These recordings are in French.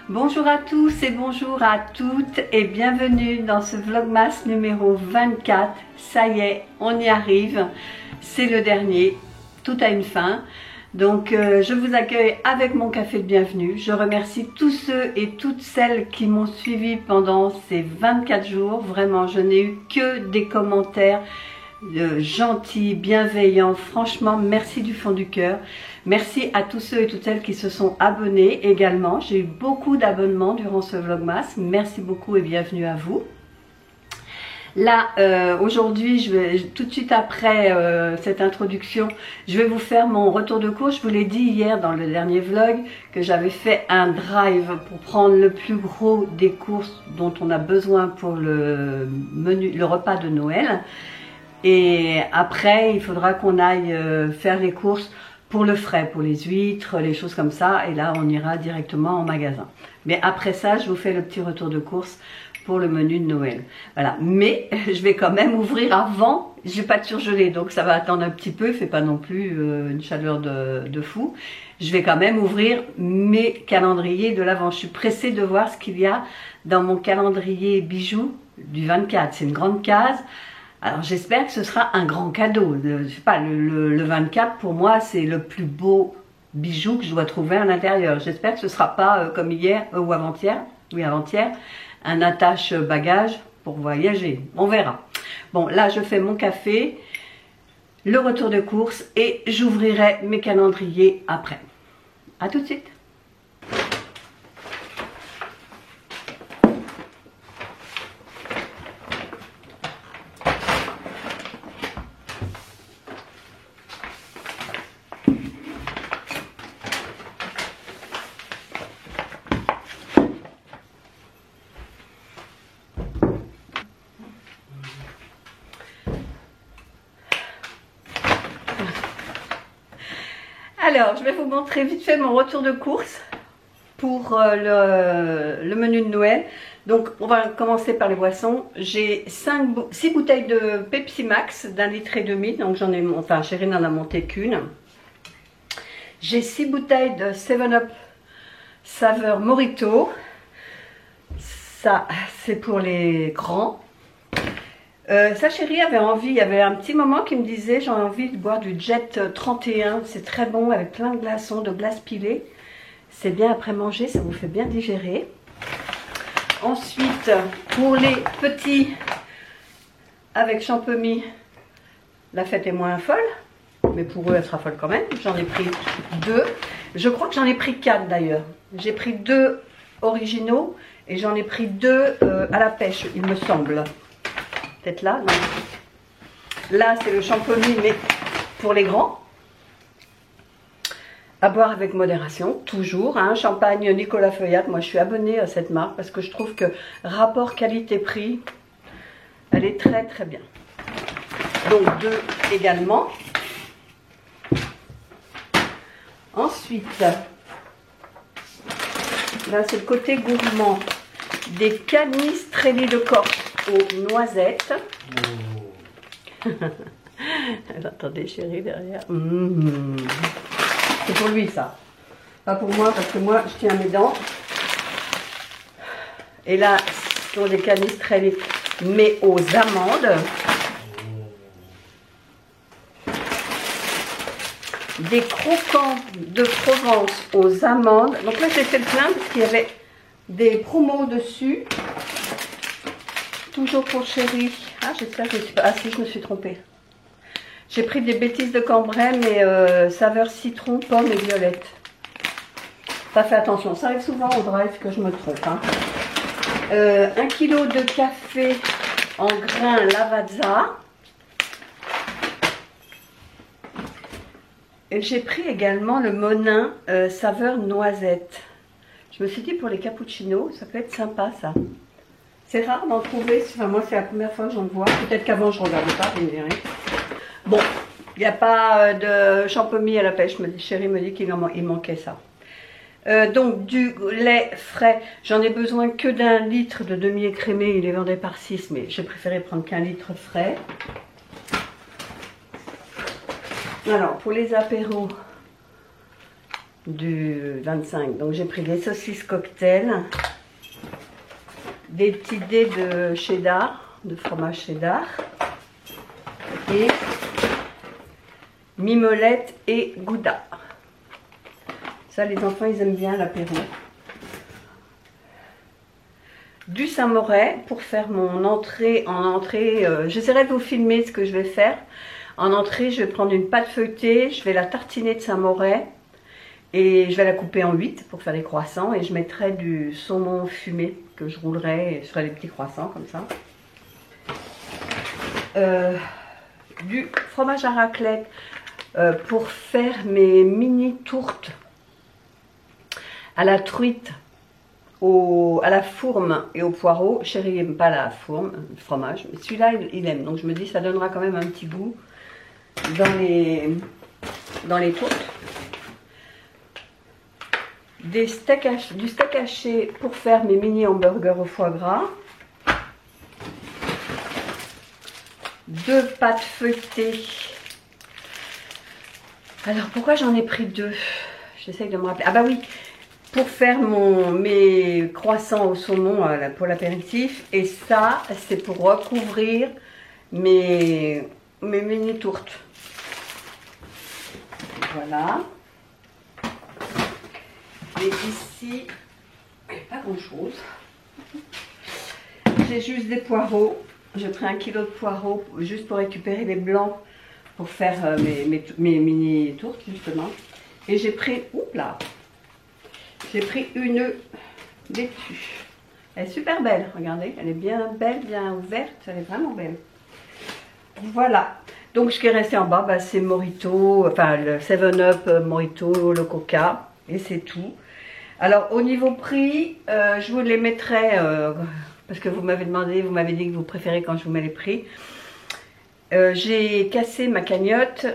Bonjour à tous et bonjour à toutes et bienvenue dans ce Vlogmas numéro 24. Ça y est, on y arrive, c'est le dernier, tout a une fin. Donc je vous accueille avec mon café de bienvenue. Je remercie tous ceux et toutes celles qui m'ont suivi pendant ces 24 jours. Vraiment, je n'ai eu que des commentaires gentils, bienveillants. Franchement, merci du fond du cœur. Merci à tous ceux et toutes celles qui se sont abonnés également. J'ai eu beaucoup d'abonnements durant ce Vlogmas. Merci beaucoup et bienvenue à vous. Là, aujourd'hui, je vais tout de suite après cette introduction, je vais vous faire mon retour de course. Je vous l'ai dit hier dans le dernier vlog que j'avais fait un drive pour prendre le plus gros des courses dont on a besoin pour le menu, le repas de Noël. Et après, il faudra qu'on aille faire les courses pour le frais, pour les huîtres, les choses comme ça. Et là, on ira directement en magasin. Mais après ça, je vous fais le petit retour de course pour le menu de Noël. Voilà. Mais je vais quand même ouvrir avant. Je vais pas surgeler, donc ça va attendre un petit peu. Il fait pas non plus une chaleur de fou. Je vais quand même ouvrir mes calendriers de l'Avent. Je suis pressée de voir ce qu'il y a dans mon calendrier bijoux du 24. C'est une grande case. Alors j'espère que ce sera un grand cadeau. Je sais pas, le 24 pour moi c'est le plus beau bijou que je dois trouver à l'intérieur. J'espère que ce sera pas comme hier ou avant-hier, oui avant-hier, un attache bagage pour voyager. On verra. Bon là je fais mon café, le retour de course et j'ouvrirai mes calendriers après. À tout de suite. Alors, je vais vous montrer vite fait mon retour de course pour le menu de Noël. Donc, on va commencer par les boissons. J'ai 6 bouteilles de Pepsi Max d'1,5 litre. Donc, j'en ai, enfin, chérie n'en a monté qu'une. J'ai 6 bouteilles de 7-Up saveur Mojito. Ça, c'est pour les grands. Sa chérie avait envie, il y avait un petit moment qui me disait j'ai envie de boire du Jet 31, c'est très bon avec plein de glaçons, de glace pilée. C'est bien après manger, ça vous fait bien digérer. Ensuite, pour les petits, avec Champomy, la fête est moins folle, mais pour eux elle sera folle quand même. J'en ai pris 2, je crois que j'en ai pris 4 d'ailleurs. J'ai pris 2 originaux et j'en ai pris 2 à la pêche, il me semble. Peut-être là, non. Là, c'est le Champomy, mais pour les grands. À boire avec modération, toujours. Hein. Champagne Nicolas Feuillat. Moi, je suis abonnée à cette marque parce que je trouve que rapport qualité-prix, elle est très très bien. Donc, 2 également. Ensuite, là, c'est le côté gourmand. Des canistrelli de Corse aux noisettes. Oh. Attendez chérie derrière. C'est pour lui ça. Pas pour moi parce que moi je tiens mes dents. Et là, ce sont des canistrelli mais aux amandes. Des croquants de Provence aux amandes. Donc là j'ai fait le plein parce qu'il y avait des promos dessus. Toujours pour chérie. Ah, j'espère que je suis pas... Ah si, je me suis trompée. J'ai pris des bêtises de Cambrai, mais saveur citron, pomme et violette. Pas fait attention. Ça arrive souvent au drive que je me trompe. Hein. 1 kg de café en grains Lavazza. Et j'ai pris également le Monin saveur noisette. Je me suis dit pour les cappuccinos, ça peut être sympa ça. C'est rare d'en trouver, enfin, moi c'est la première fois que j'en vois. Peut-être qu'avant je ne regardais pas, vous me direz. Bon, il n'y a pas de Champomy à la pêche, chérie me dit qu'il manquait ça. Donc du lait frais, j'en ai besoin que d'1 litre de demi-écrémé, il est vendu par 6, mais j'ai préféré prendre qu'1 litre frais. Alors pour les apéros, du 25. Donc j'ai pris des saucisses cocktail, des petits dés de cheddar, de fromage cheddar, et mimolette et gouda. Ça, les enfants, ils aiment bien l'apéro. Du samouraï pour faire mon entrée. En entrée, j'essaierai de vous filmer ce que je vais faire. En entrée, je vais prendre une pâte feuilletée, je vais la tartiner de samouraï et je vais la couper en 8 pour faire des croissants, et je mettrai du saumon fumé que je roulerai et je ferai des petits croissants comme ça. Du fromage à raclette pour faire mes mini tourtes à la truite, à la fourme et au poireau. Chérie n'aime pas la fourme, le fromage, mais celui-là il aime, donc je me dis ça donnera quand même un petit goût dans les tourtes. Du steak haché pour faire mes mini hamburgers au foie gras. 2 pâtes feuilletées. Alors pourquoi j'en ai pris 2? J'essaye de me rappeler. Ah bah oui, pour faire mes croissants au saumon pour l'apéritif. Et ça, c'est pour recouvrir mes mini tourtes. Voilà. Et ici, pas grand chose. J'ai juste des poireaux. J'ai pris 1 kg de poireaux juste pour récupérer les blancs pour faire mes mini tourtes justement. Et j'ai pris, j'ai pris une laitue. Elle est super belle, regardez, elle est bien belle, bien ouverte, elle est vraiment belle. Voilà. Donc ce qui est resté en bas, bah, c'est Morito, enfin le 7-Up Morito, le Coca, et c'est tout. Alors au niveau prix, je vous les mettrai, parce que vous m'avez demandé, vous m'avez dit que vous préférez quand je vous mets les prix. J'ai cassé ma cagnotte,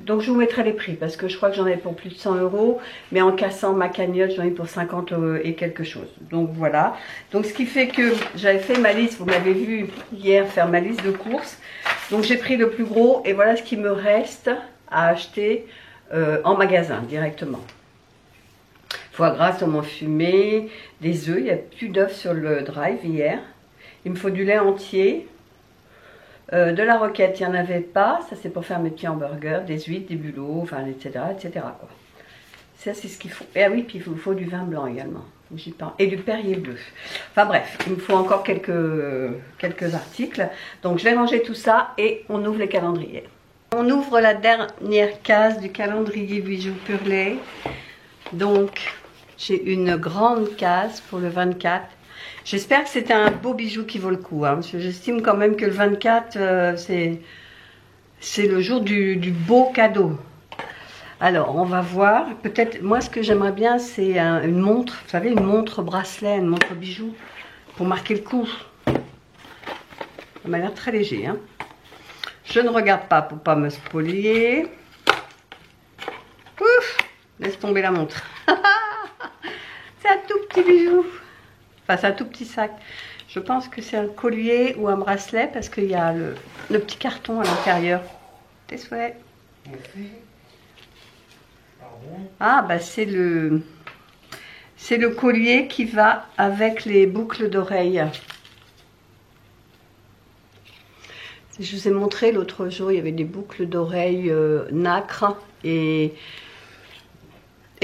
donc je vous mettrai les prix, parce que je crois que j'en ai pour plus de 100 €, mais en cassant ma cagnotte, j'en ai pour 50 et quelque chose. Donc voilà. Donc ce qui fait que j'avais fait ma liste, vous m'avez vu hier faire ma liste de courses. Donc j'ai pris le plus gros, et voilà ce qui me reste à acheter en magasin directement. Foie gras, saumon fumé, des œufs. Il n'y a plus d'œufs sur le drive hier. Il me faut du lait entier. De la roquette, il n'y en avait pas. Ça, c'est pour faire mes petits hamburgers. Des huîtres, des bulots, enfin, etc. etc. quoi. Ça, c'est ce qu'il faut. Et ah oui, puis il vous faut du vin blanc également. Et du Perrier bleu. Enfin bref, il me faut encore quelques articles. Donc, je vais ranger tout ça et on ouvre les calendriers. On ouvre la dernière case du calendrier bijoux Purley. Donc, j'ai une grande case pour le 24. J'espère que c'est un beau bijou qui vaut le coup. Hein, parce que j'estime quand même que le 24, c'est le jour du beau cadeau. Alors, on va voir. Peut-être, moi, ce que j'aimerais bien, c'est une montre. Vous savez, une montre bracelet, une montre bijou, pour marquer le coup. Ça m'a l'air très léger. Hein. Je ne regarde pas pour ne pas me spolier. Ouf! Laisse tomber la montre. C'est un tout petit bijou. Enfin, c'est un tout petit sac. Je pense que c'est un collier ou un bracelet parce qu'il y a le petit carton à l'intérieur. Tes souhaits. Ah, bah c'est le collier qui va avec les boucles d'oreilles. Je vous ai montré l'autre jour, il y avait des boucles d'oreilles nacre et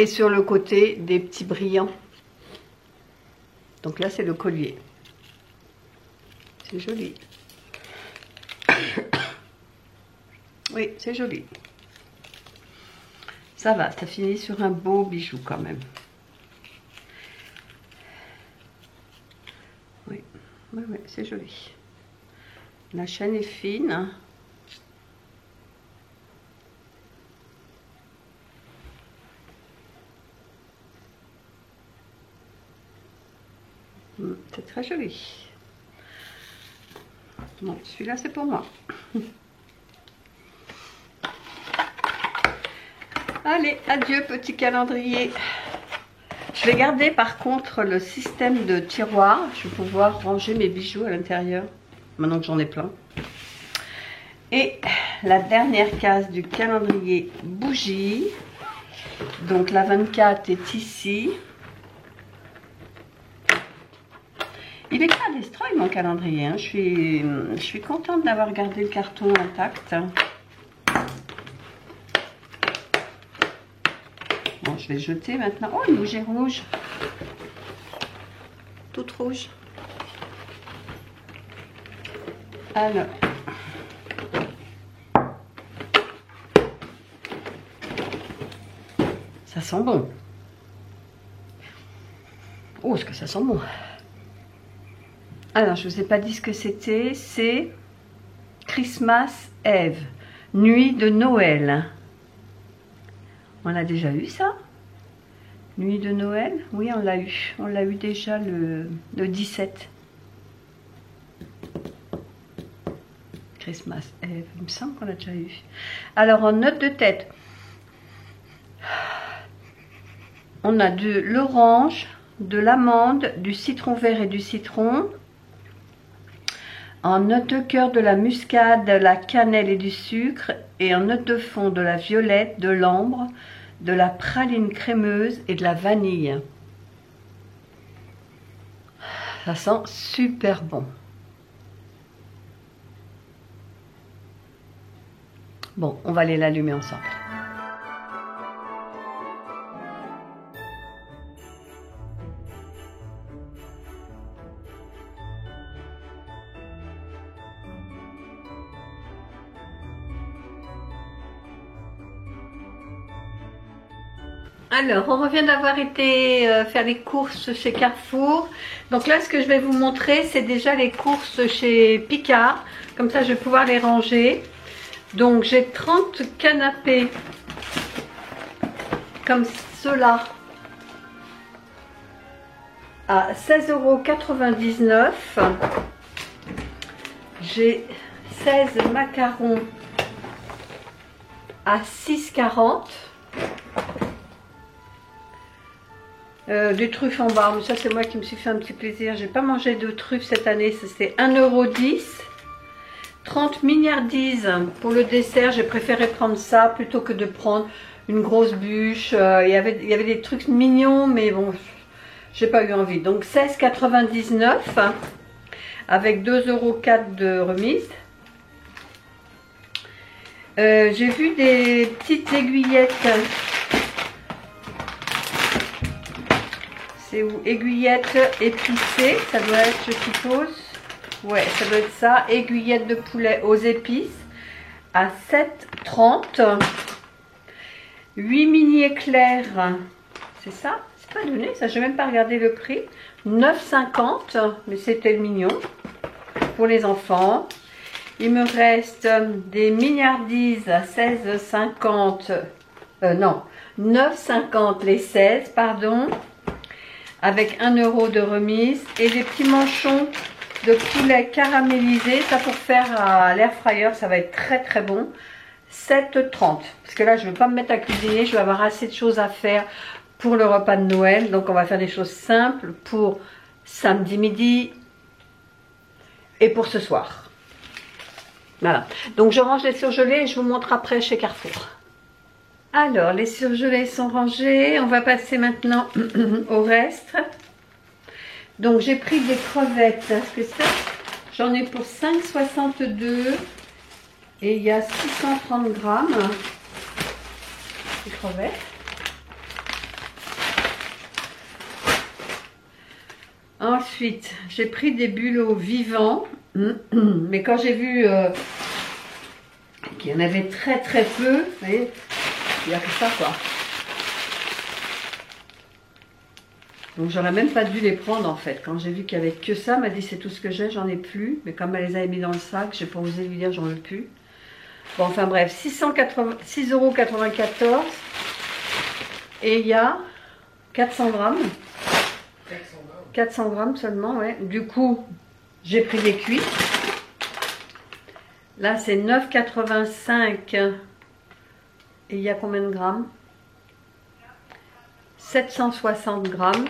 sur le côté des petits brillants. Donc là, c'est le collier. C'est joli. Oui, c'est joli. Ça va, ça finit sur un beau bijou quand même. Oui, oui, oui, c'est joli. La chaîne est fine. C'est très joli. Bon, celui-là, c'est pour moi. Allez, adieu, petit calendrier. Je vais garder par contre le système de tiroir. Je vais pouvoir ranger mes bijoux à l'intérieur, maintenant que j'en ai plein. Et la dernière case du calendrier bougie. Donc la 24 est ici. Il est pas destroy mon calendrier, hein. Je suis contente d'avoir gardé le carton intact. Bon, je vais le jeter maintenant. Oh, une bougie rouge. Toute rouge. Alors. Ça sent bon. Oh, est-ce que ça sent bon? Alors, je ne vous ai pas dit ce que c'était. C'est Christmas Eve, nuit de Noël. On a déjà eu ça? Nuit de Noël? Oui, on l'a eu. On l'a eu déjà le 17. Christmas Eve, il me semble qu'on l'a déjà eu. Alors, en note de tête, on a de l'orange, de l'amande, du citron vert et du citron. En note de cœur, de la muscade, de la cannelle et du sucre. Et en note de fond, de la violette, de l'ambre, de la praline crémeuse et de la vanille. Ça sent super bon. Bon, on va aller l'allumer ensemble. Alors, on revient d'avoir été faire les courses chez Carrefour. Donc là, ce que je vais vous montrer, c'est déjà les courses chez Picard. Comme ça, je vais pouvoir les ranger. Donc, j'ai 30 canapés comme cela à 16,99 €. J'ai 16 macarons à 6,40 €. Des truffes en barre, mais ça c'est moi qui me suis fait un petit plaisir. J'ai pas mangé de truffes cette année, c'était 1,10 €. 30 milliardises pour le dessert, j'ai préféré prendre ça plutôt que de prendre une grosse bûche. Il y avait des trucs mignons, mais bon, j'ai pas eu envie. Donc 16,99 € avec 2,04 € de remise. J'ai vu des petites aiguillettes. C'est où? Aiguillettes épicées, ça doit être, je suppose. Ouais, ça doit être ça. Aiguillettes de poulet aux épices à 7,30 €. 8 mini éclairs, c'est ça? C'est pas donné, ça, je n'ai même pas regardé le prix. 9,50 €, mais c'était mignon pour les enfants. Il me reste des mignardises à 16,50 €. Non, 9,50 € les 16, pardon. Avec 1 € de remise. Et des petits manchons de poulet caramélisé. Ça pour faire à l'air fryer, ça va être très très bon. 7,30 €. Parce que là, je ne vais pas me mettre à cuisiner. Je vais avoir assez de choses à faire pour le repas de Noël. Donc, on va faire des choses simples pour samedi midi et pour ce soir. Voilà. Donc, je range les surgelés et je vous montre après chez Carrefour. Alors, les surgelés sont rangés. On va passer maintenant au reste. Donc, j'ai pris des crevettes. Parce que ça, j'en ai pour 5,62 €. Et il y a 630 grammes de crevettes. Ensuite, j'ai pris des bulots vivants. Mais quand j'ai vu qu'il y en avait très très peu, vous voyez, il n'y a que ça quoi. Donc j'aurais même pas dû les prendre en fait. Quand j'ai vu qu'il n'y avait que ça, elle m'a dit c'est tout ce que j'ai, j'en ai plus. Mais comme elle les avait mis dans le sac, j'ai pas osé lui dire j'en veux plus. Bon enfin bref, 6,94 €. Et il y a 400 grammes. 400 grammes seulement, ouais. Du coup, j'ai pris des cuits. Là c'est 9,85 €. Et il y a combien de grammes? 760 grammes.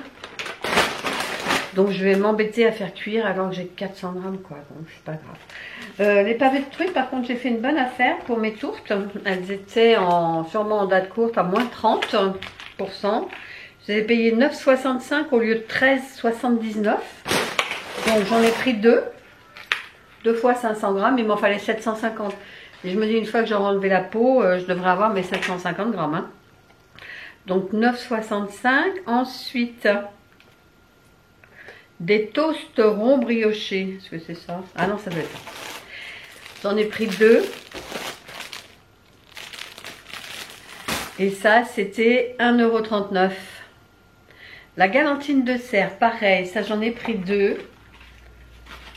Donc je vais m'embêter à faire cuire alors que j'ai 400 grammes quoi, donc c'est pas grave. Les pavés de trucs par contre j'ai fait une bonne affaire pour mes tourtes. Elles étaient sûrement en date courte à moins 30%. Je les ai payées 9,65 au lieu de 13,79. Donc j'en ai pris deux fois 500 grammes, il m'en fallait 750. Et je me dis une fois que j'aurai enlevé la peau, je devrais avoir mes 750 grammes. Hein. Donc 9,65. Ensuite... des toasts ronds briochés. Est-ce que c'est ça? Ah non, ça doit être ça. J'en ai pris deux. Et ça, c'était 1,39 €. La galantine de cerf, pareil. Ça, j'en ai pris deux.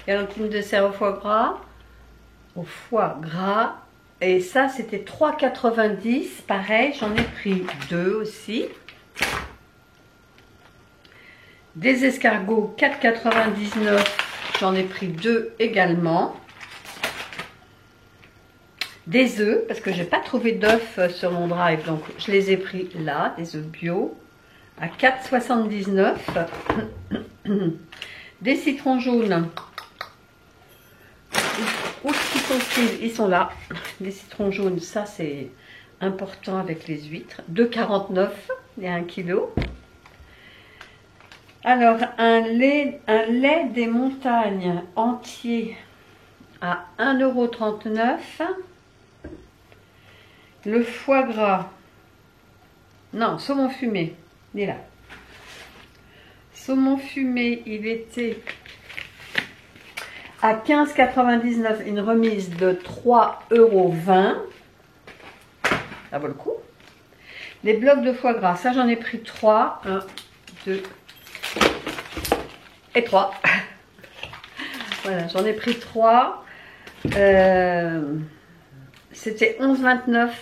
Galantine de cerf au foie gras. Au foie gras. Et ça, c'était 3,90 €. Pareil, j'en ai pris deux aussi. Des escargots 4,99 €, j'en ai pris deux également. Des œufs, parce que j'ai pas trouvé d'œufs sur mon drive, donc je les ai pris là, des œufs bio, à 4,79 €. Des citrons jaunes. Où sont-ils? Ils sont là. Des citrons jaunes, ça c'est important avec les huîtres. 2,49 €, il y a 1 kg. Alors, un lait des montagnes entier à 1,39 €. Le foie gras, non, saumon fumé, il est là. Saumon fumé, il était à 15,99 €, une remise de 3,20 €. Ça vaut le coup. Les blocs de foie gras, ça j'en ai pris 3. 1, 2, et 3. Voilà, j'en ai pris 3. C'était 11,29 €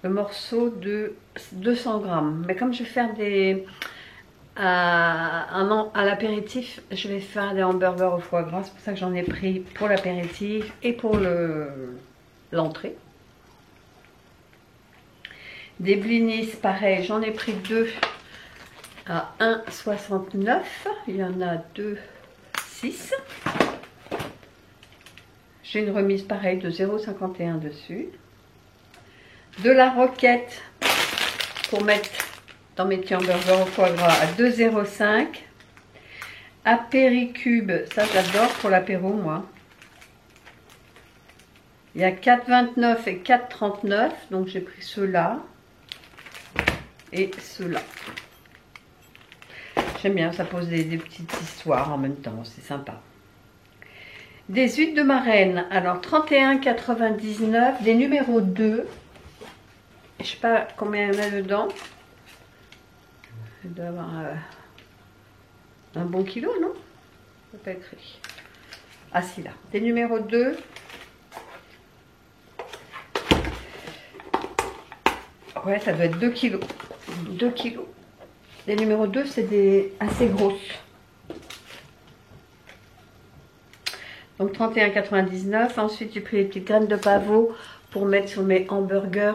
le morceau de 200 grammes. Mais comme je vais faire des... à l'apéritif, je vais faire des hamburgers au foie gras. C'est pour ça que j'en ai pris pour l'apéritif et pour l'entrée. Des blinis, pareil, j'en ai pris deux à 1,69 €. Il y en a 2, 6. J'ai une remise pareille de 0,51 € dessus. De la roquette pour mettre dans mes petits hamburgers au foie gras à 2,05 €. Apéricube, ça j'adore pour l'apéro moi. Il y a 4,29 € et 4,39 €, donc j'ai pris ceux-là et ceux-là. J'aime bien, ça pose des petites histoires en même temps, c'est sympa. Des huîtres de marraine, alors 31,99 €, des numéros 2. Je sais pas combien il y en a dedans. Il doit y avoir un bon kilo, non? Ça peut être écrit. Ah si, là. Des numéros 2. Ouais, ça doit être 2 kilos. 2 kilos. Les numéros 2, c'est des assez grosses. Donc 31,99 €. Ensuite, j'ai pris les petites graines de pavot pour mettre sur mes hamburgers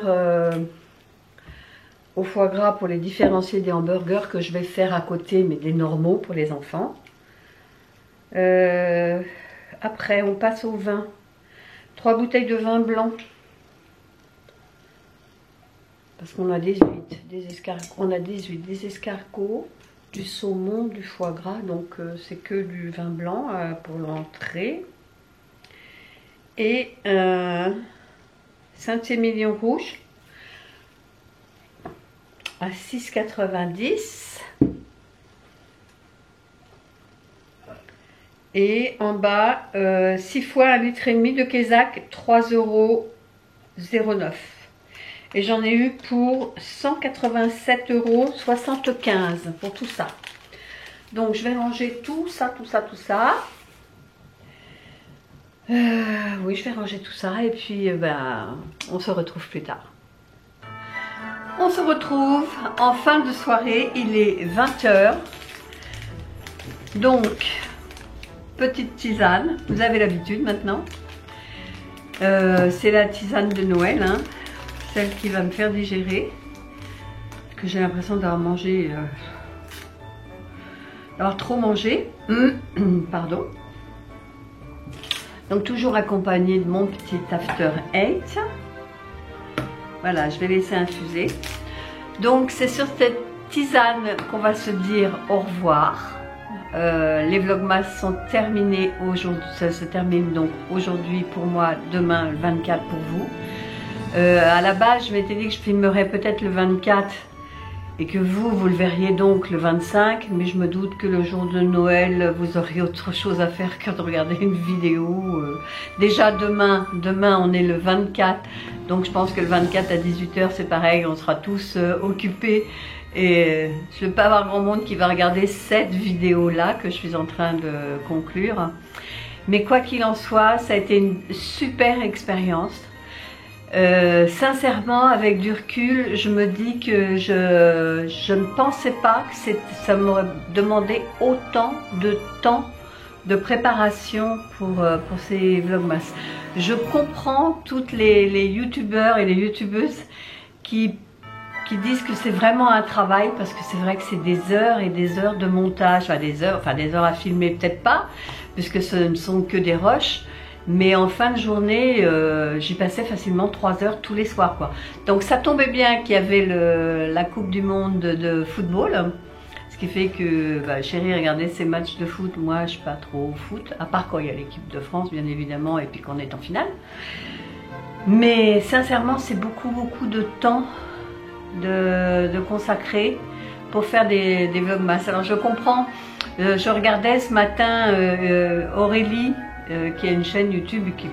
au foie gras pour les différencier des hamburgers que je vais faire à côté, mais des normaux pour les enfants. Après, on passe au vin. 3 bouteilles de vin blanc. Parce qu'on a des huîtres, des escargots, du saumon, du foie gras. Donc c'est que du vin blanc pour l'entrée. Et Saint-Émilion rouge à 6,90 €. Et en bas, 6 fois 1,5 litre de Kézak, 3,09 €. Et j'en ai eu pour 187,75 € pour tout ça. Donc je vais ranger tout ça. Oui, je vais ranger tout ça et puis on se retrouve plus tard. On se retrouve en fin de soirée, il est 20 h. Donc, petite tisane, vous avez l'habitude maintenant. C'est la tisane de Noël, hein, celle qui va me faire digérer. Que j'ai l'impression d'avoir mangé avoir trop mangé. Pardon. Donc toujours accompagné de mon petit After 8. Voilà, je vais laisser infuser. Donc c'est sur cette tisane qu'on va se dire au revoir. Les vlogmas sont terminés aujourd'hui, ça se termine donc aujourd'hui pour moi, demain le 24 pour vous. À la base je m'étais dit que je filmerais peut-être le 24 et que vous le verriez donc le 25, mais je me doute que le jour de Noël vous auriez autre chose à faire que de regarder une vidéo. Déjà demain on est le 24, donc je pense que le 24 à 18 h c'est pareil, on sera tous occupés. Et je ne vais pas avoir grand monde qui va regarder cette vidéo-là que je suis en train de conclure. Mais quoi qu'il en soit, ça a été une super expérience. Sincèrement, avec du recul, je me dis que je ne pensais pas que ça m'aurait demandé autant de temps de préparation pour ces vlogmas. Je comprends toutes les youtubeurs et les youtubeuses qui disent que c'est vraiment un travail, parce que c'est vrai que c'est des heures et des heures de montage, enfin des heures à filmer peut-être pas, puisque ce ne sont que des rushs, mais en fin de journée, j'y passais facilement 3 heures tous les soirs, quoi. Donc ça tombait bien qu'il y avait la Coupe du Monde de football, ce qui fait que chérie regardait ses matchs de foot, moi je suis pas trop au foot, à part quand il y a l'équipe de France bien évidemment, et puis qu'on est en finale. Mais sincèrement c'est beaucoup de temps de consacrer pour faire des vlogmas. Alors je comprends, je regardais ce matin Aurélie qui a une chaîne YouTube qui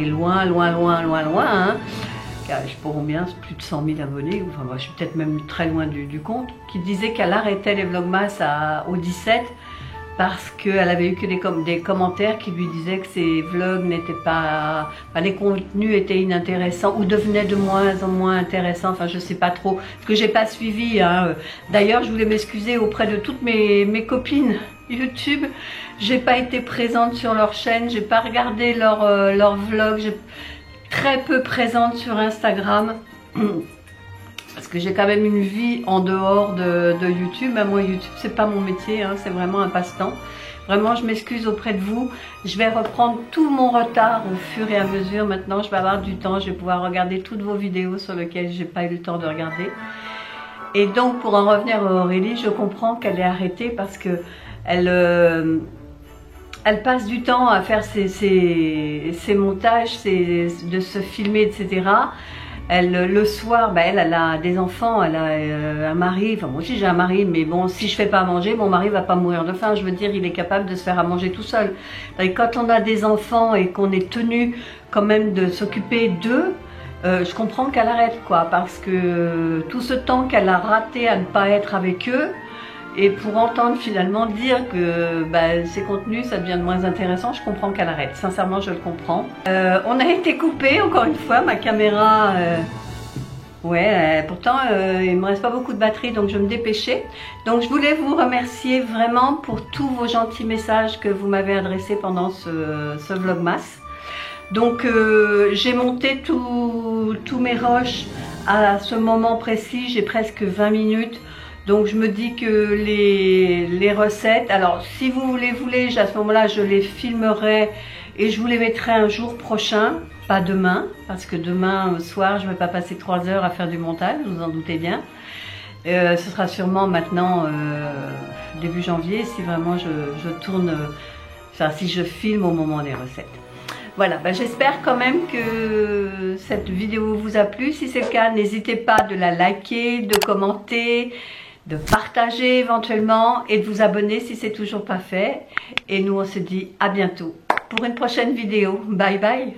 est loin hein, qui a, je pourrais bien plus de 100 000 abonnés, enfin moi, je suis peut-être même très loin du compte, qui disait qu'elle arrêtait les vlogmas au 17 parce qu'elle avait eu que des commentaires qui lui disaient que ses vlogs n'étaient pas... Enfin, les contenus étaient inintéressants ou devenaient de moins en moins intéressants, enfin je sais pas trop, parce que j'ai pas suivi. Hein. D'ailleurs je voulais m'excuser auprès de toutes mes copines YouTube, j'ai pas été présente sur leur chaîne, j'ai pas regardé leur vlog, j'ai très peu présente sur Instagram. Parce que j'ai quand même une vie en dehors de YouTube. Bah, moi, YouTube, c'est pas mon métier, hein, c'est vraiment un passe-temps. Vraiment, je m'excuse auprès de vous. Je vais reprendre tout mon retard au fur et à mesure. Maintenant, je vais avoir du temps. Je vais pouvoir regarder toutes vos vidéos sur lesquelles j'ai pas eu le temps de regarder. Et donc, pour en revenir à Aurélie, je comprends qu'elle est arrêtée parce que elle passe du temps à faire ses montages, de se filmer, etc. Le soir, elle a des enfants, elle a un mari, enfin moi aussi j'ai un mari, mais bon, si je fais pas à manger, mon mari va pas mourir de faim, je veux dire, il est capable de se faire à manger tout seul. Et quand on a des enfants et qu'on est tenu quand même de s'occuper d'eux, je comprends qu'elle arrête, quoi, parce que tout ce temps qu'elle a raté à ne pas être avec eux, et pour entendre finalement dire que ces contenus ça devient de moins intéressant, je comprends qu'elle arrête. Sincèrement, je le comprends. On a été coupé encore une fois, ma caméra. Pourtant il me reste pas beaucoup de batterie, donc je vais me dépêcher. Donc je voulais vous remercier vraiment pour tous vos gentils messages que vous m'avez adressés pendant ce vlogmas. Donc j'ai monté tous mes rushs à ce moment précis, j'ai presque 20 minutes. Donc je me dis que les recettes, alors si vous voulez, à ce moment-là je les filmerai et je vous les mettrai un jour prochain, pas demain, parce que demain soir je ne vais pas passer 3 heures à faire du montage, vous en doutez bien. Ce sera sûrement maintenant début janvier, si vraiment je tourne, enfin si je filme au moment des recettes. Voilà, j'espère quand même que cette vidéo vous a plu. Si c'est le cas, n'hésitez pas de la liker, de commenter, de partager éventuellement et de vous abonner si c'est toujours pas fait. Et nous on se dit à bientôt pour une prochaine vidéo. Bye bye.